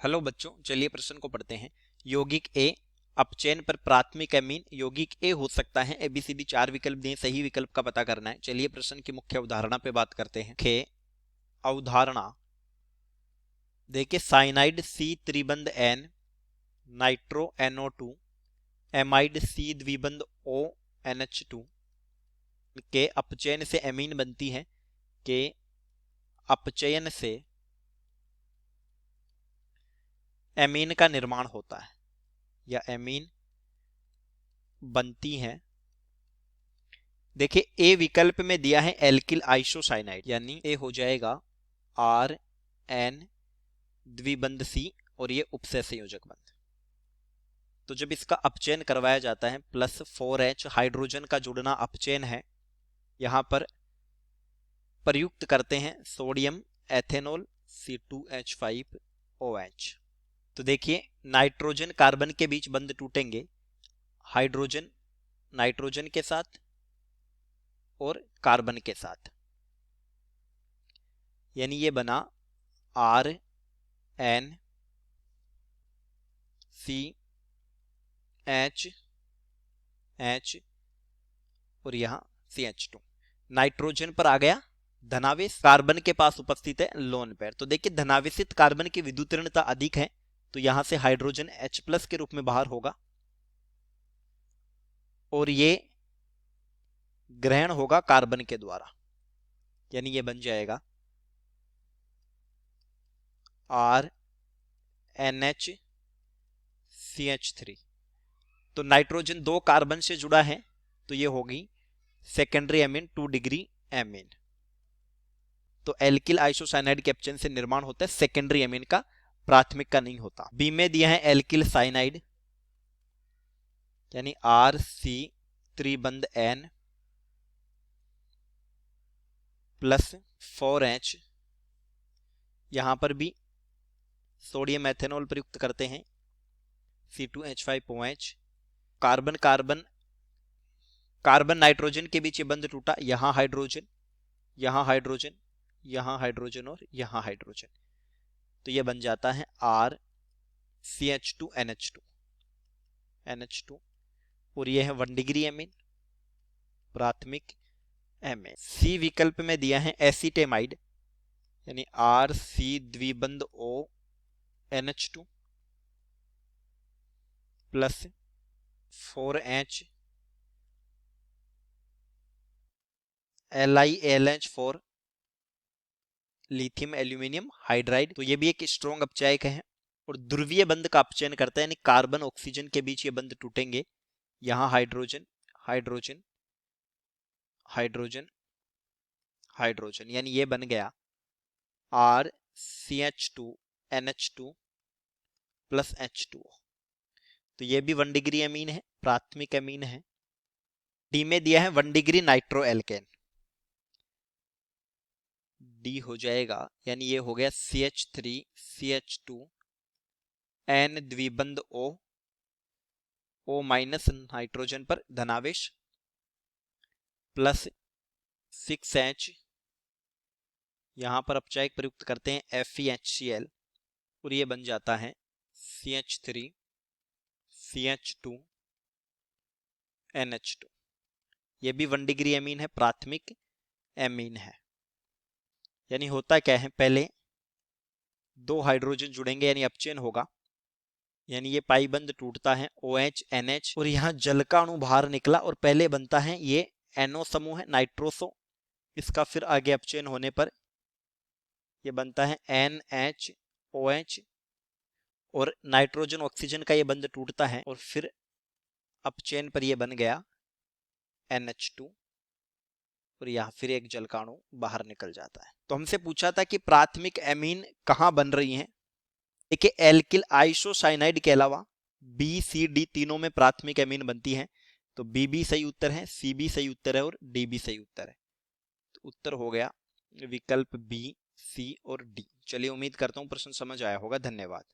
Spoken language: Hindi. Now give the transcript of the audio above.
हेलो बच्चों, चलिए प्रश्न को पढ़ते हैं। यौगिक ए अपचयन पर प्राथमिक एमीन यौगिक ए हो सकता है। एबीसीडी 4 विकल्प दिए, सही विकल्प का पता करना है। चलिए प्रश्न की मुख्य अवधारणा पे बात करते हैं। खे अवधारणा देखिए, साइनाइड सी त्रिबंध एन नाइट्रो NO2 एमाइड सी द्विबंध O NH2 के अपचयन से एमीन बनती है। के अपचयन से एमीन का निर्माण होता है या एमीन बनती है। देखिए, ए विकल्प में दिया है एल्किल आइसोसाइनाइड, यानी ए हो जाएगा RN द्विबंध C और ये उपसय संयोजक बंध। तो जब इसका अपचयन करवाया जाता है +4H हाइड्रोजन का जुड़ना अपचयन है। यहां पर प्रयुक्त करते हैं सोडियम एथेनॉल C2H5OH। तो देखिए, नाइट्रोजन कार्बन के बीच बंध टूटेंगे हाइड्रोजन नाइट्रोजन के साथ और कार्बन के साथ, यानी ये बना RNCH और यहां CH2। नाइट्रोजन पर आ गया धनावेश, कार्बन के पास उपस्थित है लोन पेयर। तो देखिए, धनावेशित कार्बन की विद्युतीरणता अधिक है, तो यहां से हाइड्रोजन H+ के रूप में बाहर होगा और ये ग्रहण होगा कार्बन के द्वारा, यानी ये बन जाएगा RNHCH3। तो नाइट्रोजन 2 कार्बन से जुड़ा है, तो ये होगी सेकेंडरी एमीन 2 डिग्री एमीन। तो एल्किल आइसोसाइनाइड के अपचयन से निर्माण होता है सेकेंडरी एमीन का, प्राथमिक का नहीं होता। बी में दिया है एल्किल साइनाइड, यानी RC त्रिबंध N +4H। यहां पर भी सोडियम एथेनॉल प्रयुक्त करते हैं C2H5OH। Carbon carbon carbon nitrogen के बीच ये बंध टूटा, यहां हाइड्रोजन यहां हाइड्रोजन यहां हाइड्रोजन और यहां हाइड्रोजन, तो ये बन जाता है RCH2NH2 और ये है 1 डिग्री एमीन, प्राथमिक एमीन। सी विकल्प में दिया है एसीटेमाइड, यानी RC द्विबंध O NH2 +4H LiAlH4 lithium aluminium hydride. तो ये भी एक स्ट्रॉन्ग अपचायक है और ध्रुवीय बंध का अपचयन करता है, यानी कार्बन ऑक्सीजन के बीच ये बंध टूटेंगे। यहां हाइड्रोजन हाइड्रोजन हाइड्रोजन हाइड्रोजन, यानी ये बन गया RCH2NH2 +H2O। तो ये भी 1 डिग्री अमीन है, प्राथमिक अमीन है। डी में दिया है 1 डिग्री नाइट्रो एल्केन, डी हो जाएगा, यानी ये हो गया CH3CH2 N द्विबंध O नाइट्रोजन पर धनावेश +6H। यहां पर अपचायक प्रयुक्त करते हैं FeHCl और ये बन जाता है CH3CH2NH2। ये भी 1 डिग्री अमीन है, प्राथमिक एमीन है। यानी होता क्या है, पहले 2 हाइड्रोजन जुड़ेंगे यानी अपचयन होगा, यानी ये पाई बंध टूटता है OH NH और यहाँ जल का अणु बाहर निकला और पहले बनता है ये NO समूह है नाइट्रोसो। इसका फिर आगे अपचयन होने पर ये बनता है NHOH और नाइट्रोजन ऑक्सीजन का ये बंध टूटता है और फिर अपचयन पर ये बन गया NH2 और यहाँ फिर एक जल का अणु बाहर निकल जाता है। तो हमसे पूछा था कि प्राथमिक एमीन कहाँ बन रही हैं। देखिए, एल्किल आइसोसाइनाइड के अलावा B, C, D तीनों में प्राथमिक एमीन बनती है। तो B भी सही उत्तर है, C भी सही उत्तर है और D भी सही उत्तर है। तो उत्तर हो गया विकल्प B, C और D। चलिए, उम्मीद करता हूं प्रश्न समझ आया होगा। धन्यवाद।